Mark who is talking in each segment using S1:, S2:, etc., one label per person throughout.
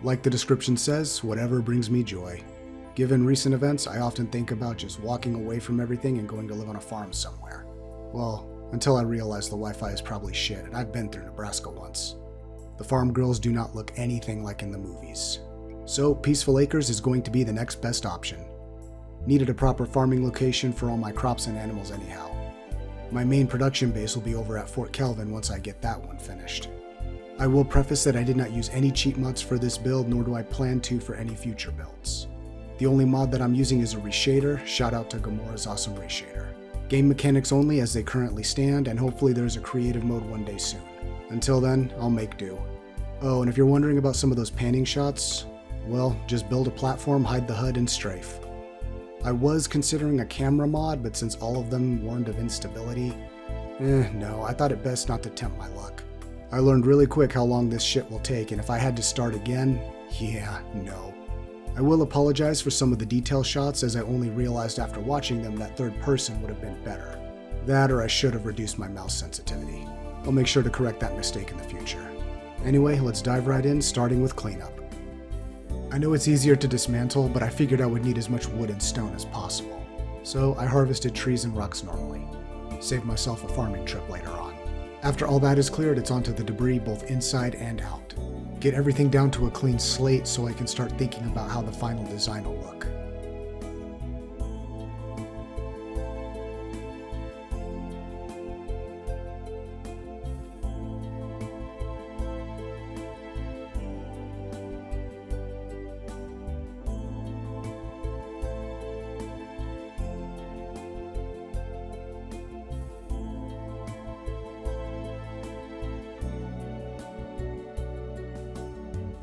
S1: Like the description says, whatever brings me joy. Given recent events, I often think about just walking away from everything and going to live on a farm somewhere. Well, until I realize the Wi-Fi is probably shit, and I've been through Nebraska once. The farm girls do not look anything like in the movies. So, Peaceful Acres is going to be the next best option. Needed a proper farming location for all my crops and animals anyhow. My main production base will be over at Fort Kelvin once I get that one finished. I will preface that I did not use any cheat mods for this build, nor do I plan to for any future builds. The only mod that I'm using is a reshader. Shout out to Gamora's awesome reshader. Game mechanics only as they currently stand, and hopefully there's a creative mode one day soon. Until then, I'll make do. Oh, and if you're wondering about some of those panning shots, well, just build a platform, hide the HUD, and strafe. I was considering a camera mod, but since all of them warned of instability, no, I thought it best not to tempt my luck. I learned really quick how long this shit will take, and if I had to start again, yeah, no. I will apologize for some of the detail shots, as I only realized after watching them that third person would have been better. That, or I should have reduced my mouse sensitivity. I'll make sure to correct that mistake in the future. Anyway, let's dive right in, starting with cleanup. I know it's easier to dismantle, but I figured I would need as much wood and stone as possible. So I harvested trees and rocks normally. Save myself a farming trip later on. After all that is cleared, it's onto the debris both inside and out. Get everything down to a clean slate so I can start thinking about how the final design will look.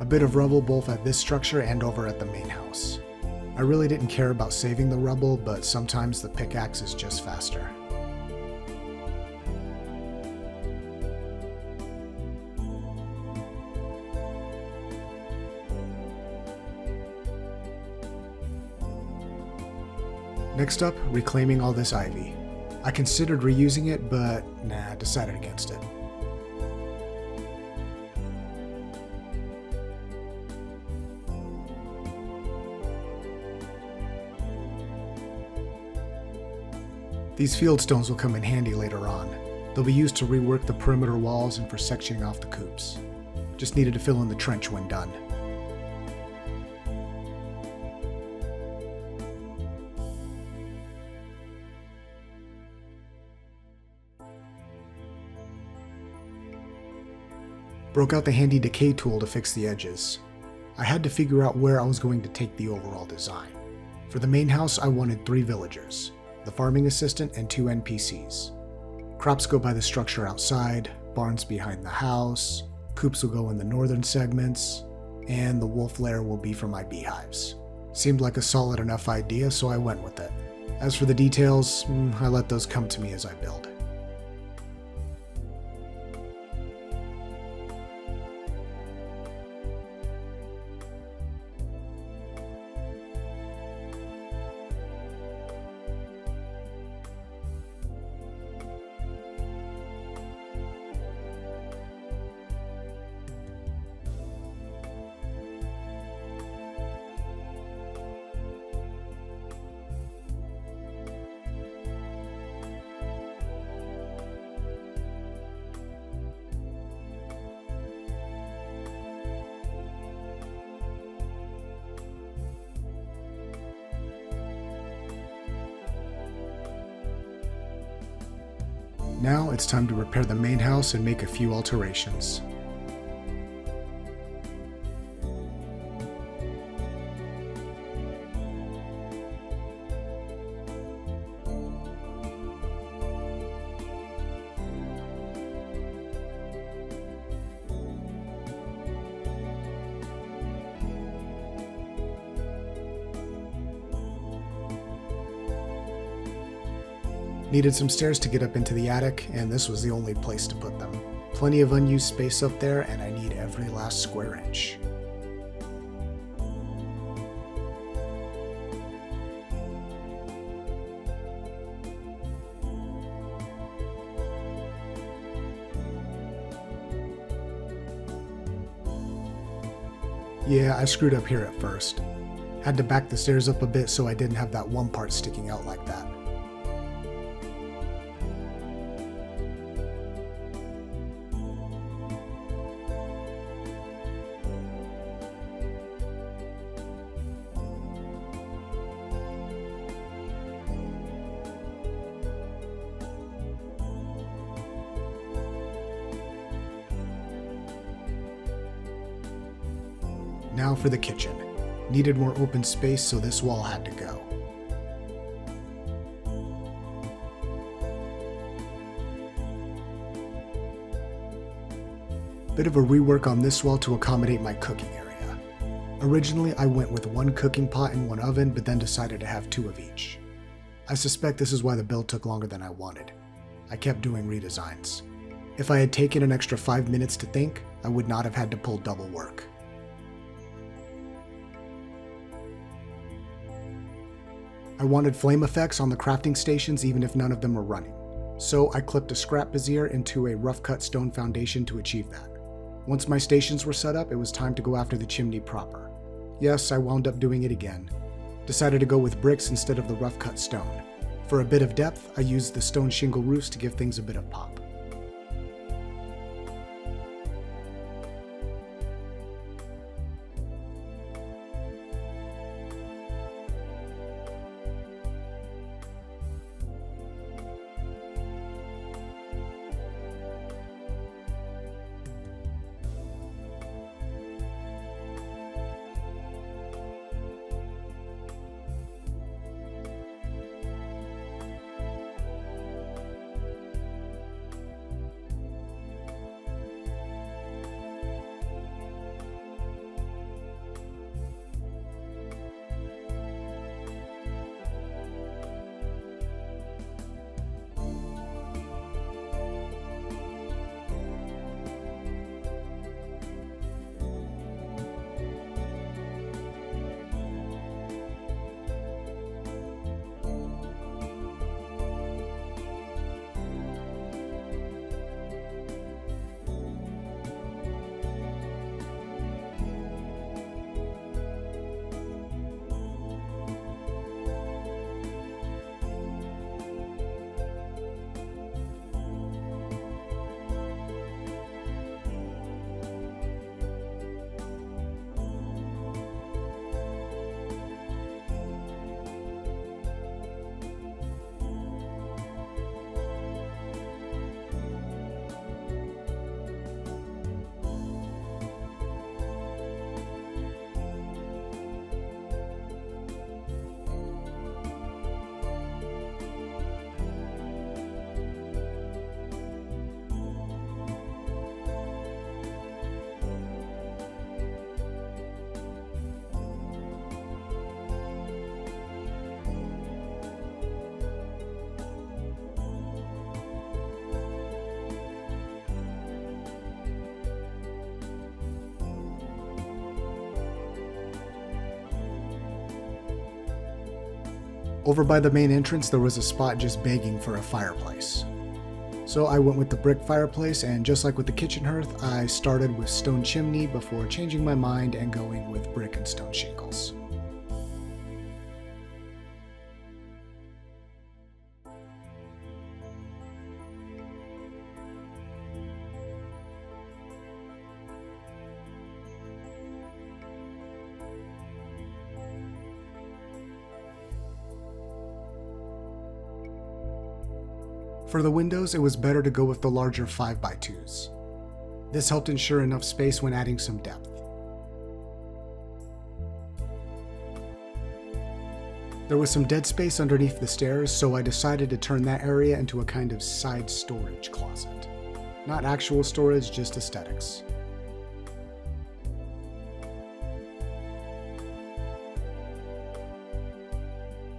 S1: A bit of rubble both at this structure and over at the main house. I really didn't care about saving the rubble, but sometimes the pickaxe is just faster. Next up, reclaiming all this ivy. I considered reusing it, but nah, decided against it. These field stones will come in handy later on. They'll be used to rework the perimeter walls and for sectioning off the coops. Just needed to fill in the trench when done. Broke out the handy decay tool to fix the edges. I had to figure out where I was going to take the overall design. For the main house, I wanted 3 villagers. The farming assistant, and 2 NPCs. Crops go by the structure outside, barns behind the house, coops will go in the northern segments, and the wolf lair will be for my beehives. Seemed like a solid enough idea, so I went with it. As for the details, I let those come to me as I build. Now it's time to repair the main house and make a few alterations. Needed some stairs to get up into the attic, and this was the only place to put them. Plenty of unused space up there, and I need every last square inch. Yeah, I screwed up here at first. Had to back the stairs up a bit so I didn't have that one part sticking out like that. Now for the kitchen. Needed more open space, so this wall had to go. Bit of a rework on this wall to accommodate my cooking area. Originally, I went with one cooking pot and one oven, but then decided to have two of each. I suspect this is why the build took longer than I wanted. I kept doing redesigns. If I had taken an extra 5 minutes to think, I would not have had to pull double work. I wanted flame effects on the crafting stations even if none of them were running, so I clipped a scrap brazier into a rough cut stone foundation to achieve that. Once my stations were set up, it was time to go after the chimney proper. Yes, I wound up doing it again. Decided to go with bricks instead of the rough cut stone. For a bit of depth, I used the stone shingle roofs to give things a bit of pop. Over by the main entrance, there was a spot just begging for a fireplace. So I went with the brick fireplace, and just like with the kitchen hearth, I started with stone chimney before changing my mind and going with brick and stone shingles. For the windows, it was better to go with the larger 5x2s. This helped ensure enough space when adding some depth. There was some dead space underneath the stairs, so I decided to turn that area into a kind of side storage closet. Not actual storage, just aesthetics.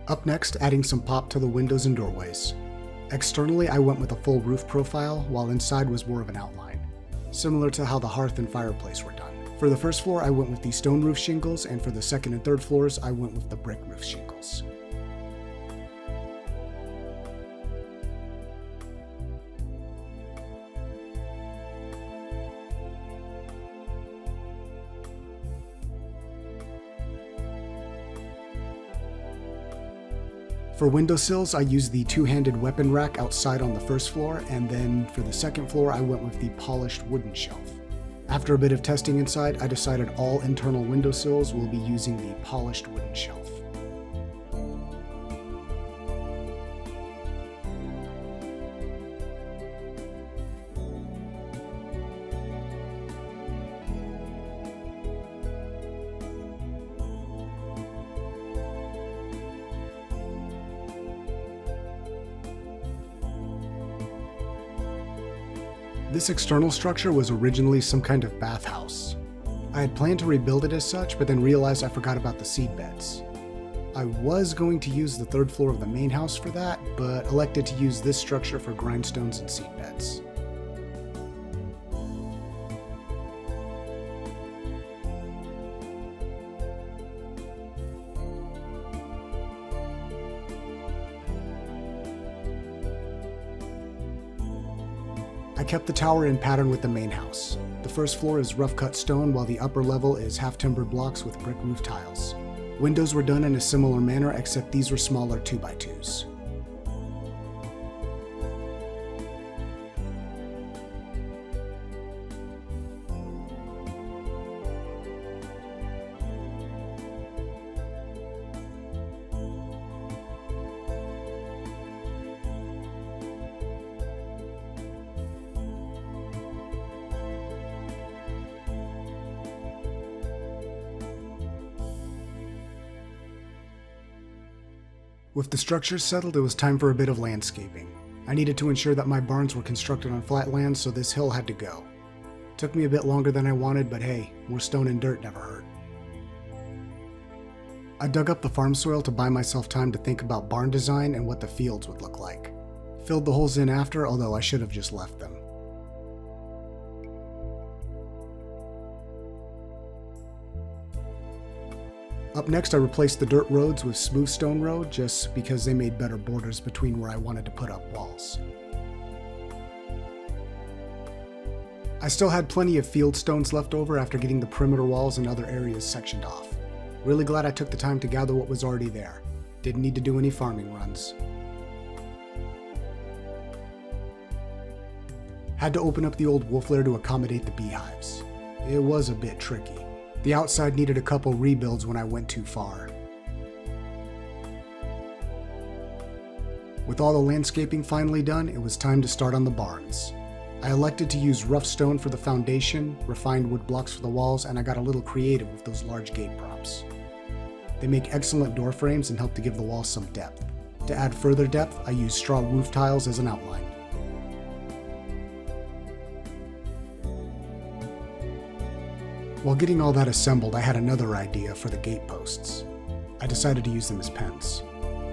S1: Up next, adding some pop to the windows and doorways. Externally, I went with a full roof profile, while inside was more of an outline, similar to how the hearth and fireplace were done. For the first floor, I went with the stone roof shingles, and for the second and third floors, I went with the brick roof shingles. For windowsills, I used the two-handed weapon rack outside on the first floor, and then for the second floor, I went with the polished wooden shelf. After a bit of testing inside, I decided all internal windowsills will be using the polished wooden shelf. This external structure was originally some kind of bathhouse. I had planned to rebuild it as such, but then realized I forgot about the seed beds. I was going to use the third floor of the main house for that, but elected to use this structure for grindstones and seed beds. I kept the tower in pattern with the main house. The first floor is rough cut stone, while the upper level is half timbered blocks with brick roof tiles. Windows were done in a similar manner, except these were smaller 2x2s. With the structures settled, it was time for a bit of landscaping. I needed to ensure that my barns were constructed on flat land, so this hill had to go. Took me a bit longer than I wanted, but hey, more stone and dirt never hurt. I dug up the farm soil to buy myself time to think about barn design and what the fields would look like. Filled the holes in after, although I should have just left them. Up next, I replaced the dirt roads with smooth stone road just because they made better borders between where I wanted to put up walls. I still had plenty of field stones left over after getting the perimeter walls and other areas sectioned off. Really glad I took the time to gather what was already there. Didn't need to do any farming runs. Had to open up the old wolf lair to accommodate the beehives. It was a bit tricky. The outside needed a couple rebuilds when I went too far. With all the landscaping finally done, it was time to start on the barns. I elected to use rough stone for the foundation, refined wood blocks for the walls, and I got a little creative with those large gate props. They make excellent door frames and help to give the walls some depth. To add further depth, I used straw roof tiles as an outline. While getting all that assembled, I had another idea for the gate posts. I decided to use them as pens.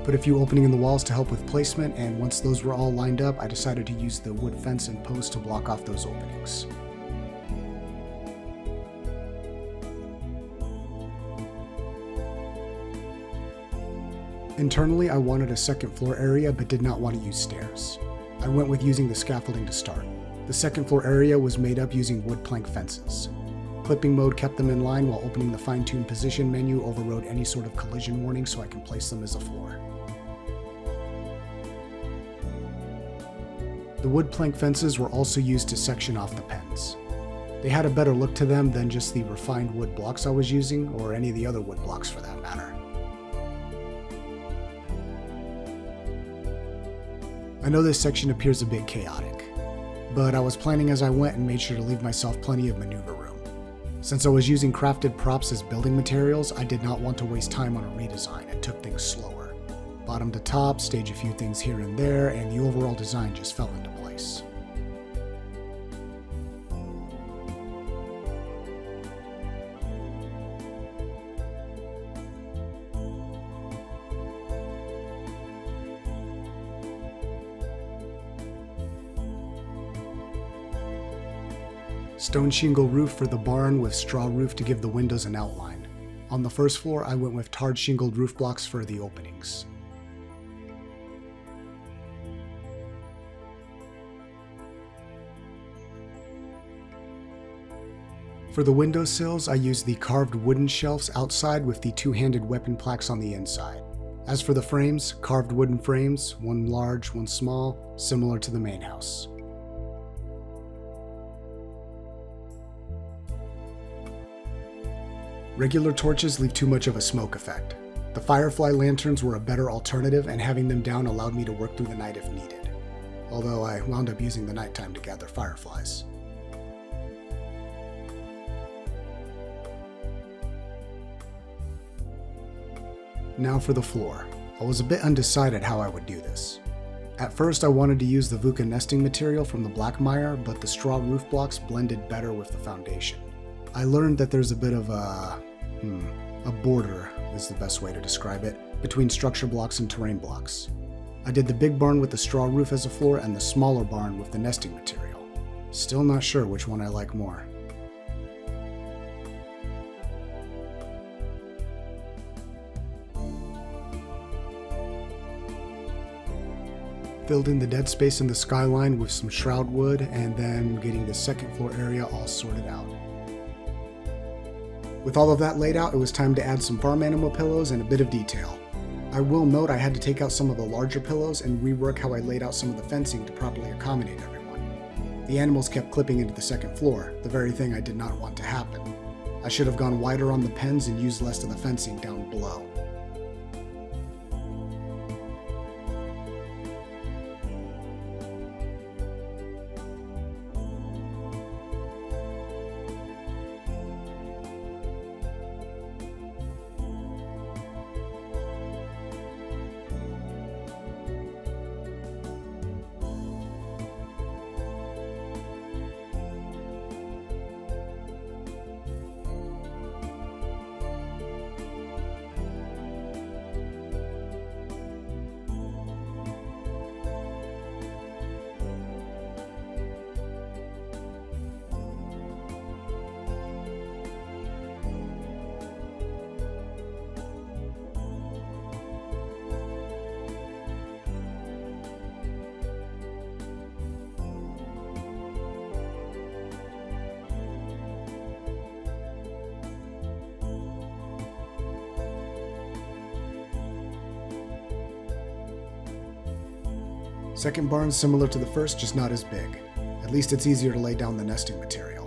S1: Put a few opening in the walls to help with placement, and once those were all lined up, I decided to use the wood fence and post to block off those openings. Internally, I wanted a second floor area but did not want to use stairs. I went with using the scaffolding to start. The second floor area was made up using wood plank fences. Clipping mode kept them in line, while opening the fine-tune position menu overrode any sort of collision warning so I can place them as a floor. The wood plank fences were also used to section off the pens. They had a better look to them than just the refined wood blocks I was using, or any of the other wood blocks for that matter. I know this section appears a bit chaotic, but I was planning as I went and made sure to leave myself plenty of maneuver room. Since I was using crafted props as building materials, I did not want to waste time on a redesign and took things slower. Bottom to top, stage a few things here and there, and the overall design just fell into place. Stone shingle roof for the barn with straw roof to give the windows an outline. On the first floor, I went with tarred shingled roof blocks for the openings. For the windowsills, I used the carved wooden shelves outside with the two-handed weapon plaques on the inside. As for the frames, carved wooden frames, one large, one small, similar to the main house. Regular torches leave too much of a smoke effect. The firefly lanterns were a better alternative, and having them down allowed me to work through the night if needed. Although I wound up using the nighttime to gather fireflies. Now for the floor. I was a bit undecided how I would do this. At first I wanted to use the VUCA nesting material from the black mire, but the straw roof blocks blended better with the foundation. I learned that there's a bit of a border is the best way to describe it, between structure blocks and terrain blocks. I did the big barn with the straw roof as a floor and the smaller barn with the nesting material. Still not sure which one I like more. Filled in the dead space in the skyline with some shroud wood, and then getting the second floor area all sorted out. With all of that laid out, it was time to add some farm animal pillows and a bit of detail. I will note I had to take out some of the larger pillows and rework how I laid out some of the fencing to properly accommodate everyone. The animals kept clipping into the second floor, the very thing I did not want to happen. I should have gone wider on the pens and used less of the fencing down below. Second barn's similar to the first, just not as big. At least it's easier to lay down the nesting material.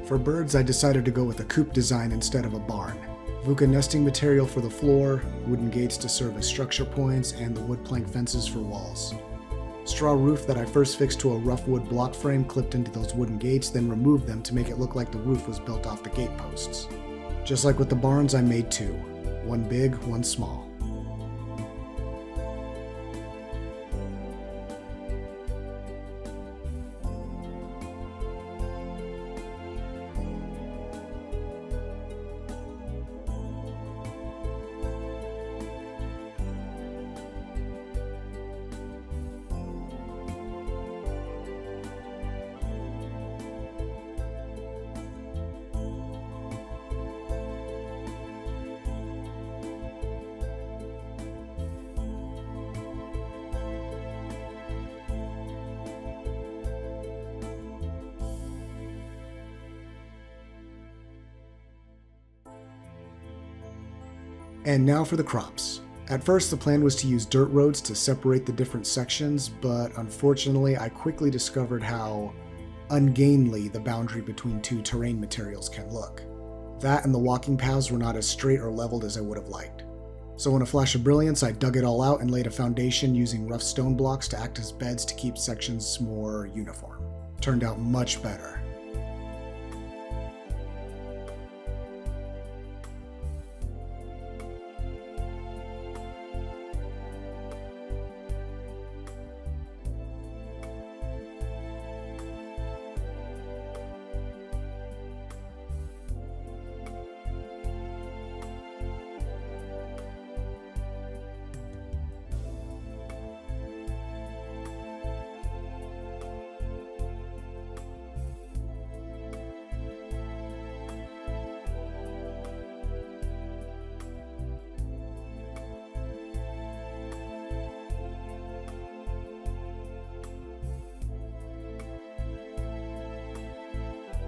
S1: For birds, I decided to go with a coop design instead of a barn. VUCA nesting material for the floor, wooden gates to serve as structure points, and the wood plank fences for walls. Straw roof that I first fixed to a rough wood block frame clipped into those wooden gates, then removed them to make it look like the roof was built off the gate posts. Just like with the barns, I made two. One big, one small. And now for the crops. At first, the plan was to use dirt roads to separate the different sections, but unfortunately, I quickly discovered how ungainly the boundary between two terrain materials can look. That and the walking paths were not as straight or leveled as I would have liked. So in a flash of brilliance, I dug it all out and laid a foundation using rough stone blocks to act as beds to keep sections more uniform. Turned out much better.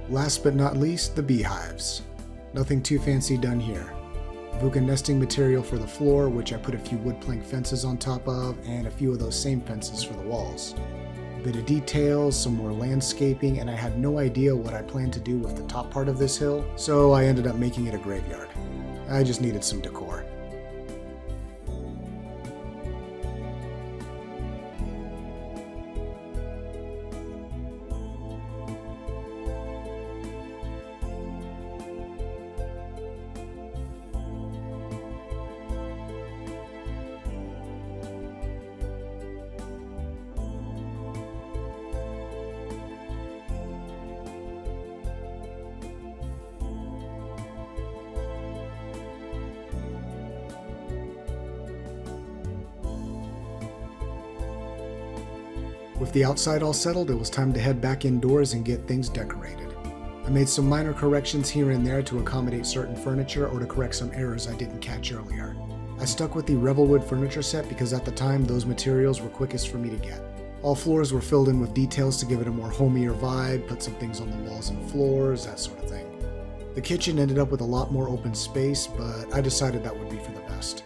S1: Last but not least, the beehives. Nothing too fancy done here. Vuka nesting material for the floor, which I put a few wood plank fences on top of, and a few of those same fences for the walls. A bit of details, some more landscaping, and I had no idea what I planned to do with the top part of this hill, so I ended up making it a graveyard. I just needed some decor. With the outside all settled, it was time to head back indoors and get things decorated. I made some minor corrections here and there to accommodate certain furniture or to correct some errors I didn't catch earlier. I stuck with the Revelwood furniture set because at the time those materials were quickest for me to get. All floors were filled in with details to give it a more homier vibe, put some things on the walls and floors, that sort of thing. The kitchen ended up with a lot more open space, but I decided that would be for the best.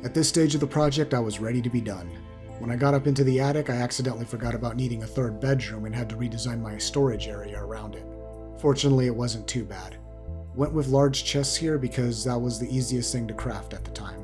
S1: At this stage of the project, I was ready to be done. When I got up into the attic, I accidentally forgot about needing a third bedroom and had to redesign my storage area around it. Fortunately, it wasn't too bad. Went with large chests here because that was the easiest thing to craft at the time.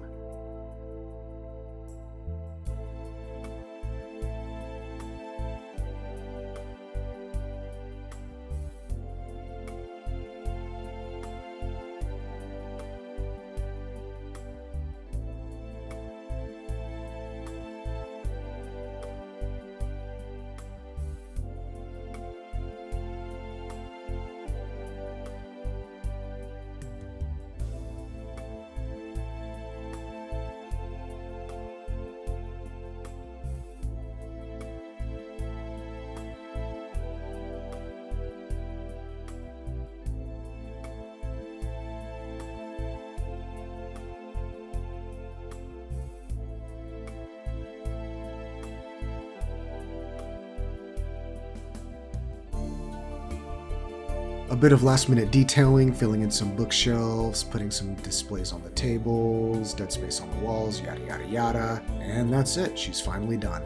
S1: A bit of last minute detailing, filling in some bookshelves, putting some displays on the tables, dead space on the walls, yada yada yada, and that's it, she's finally done.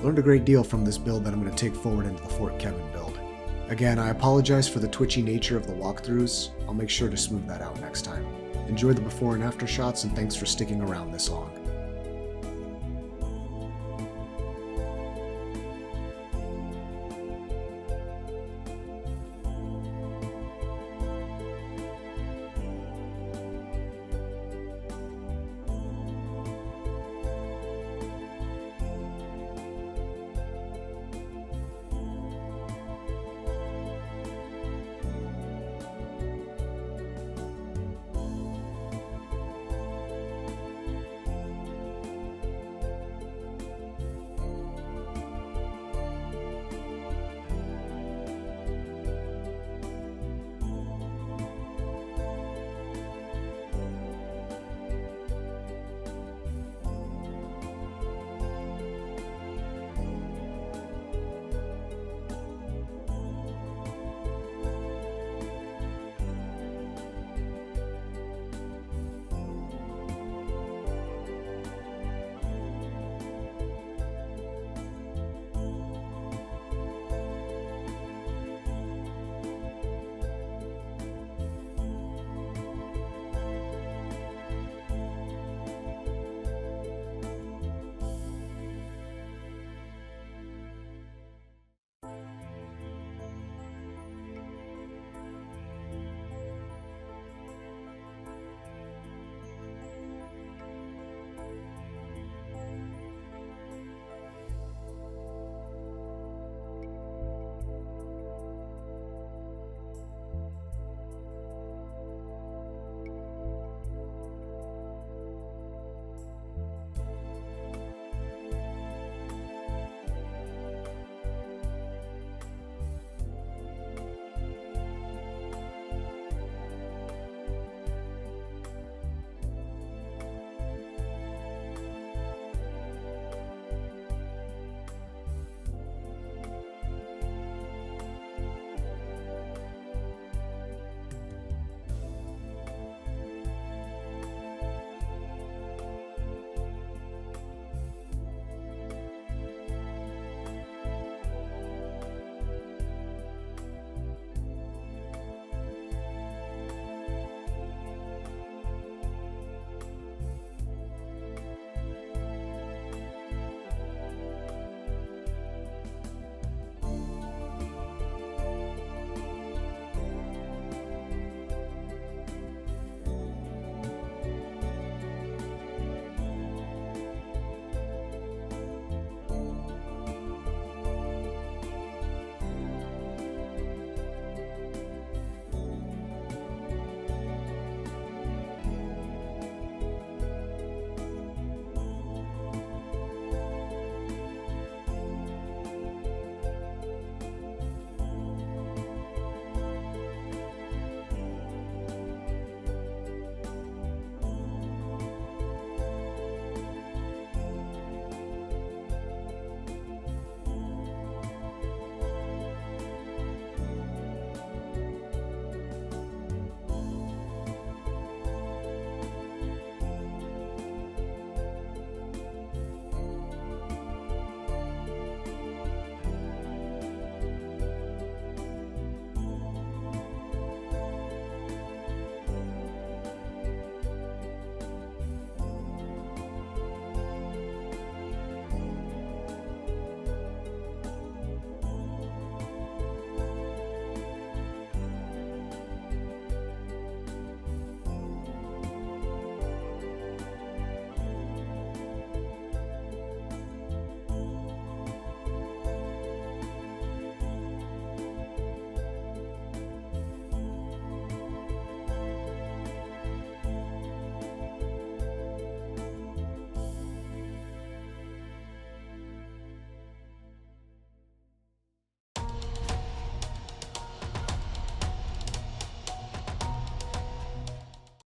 S1: Learned a great deal from this build that I'm going to take forward into the Fort Kelvin build. Again, I apologize for the twitchy nature of the walkthroughs, I'll make sure to smooth that out next time. Enjoy the before and after shots, and thanks for sticking around this long.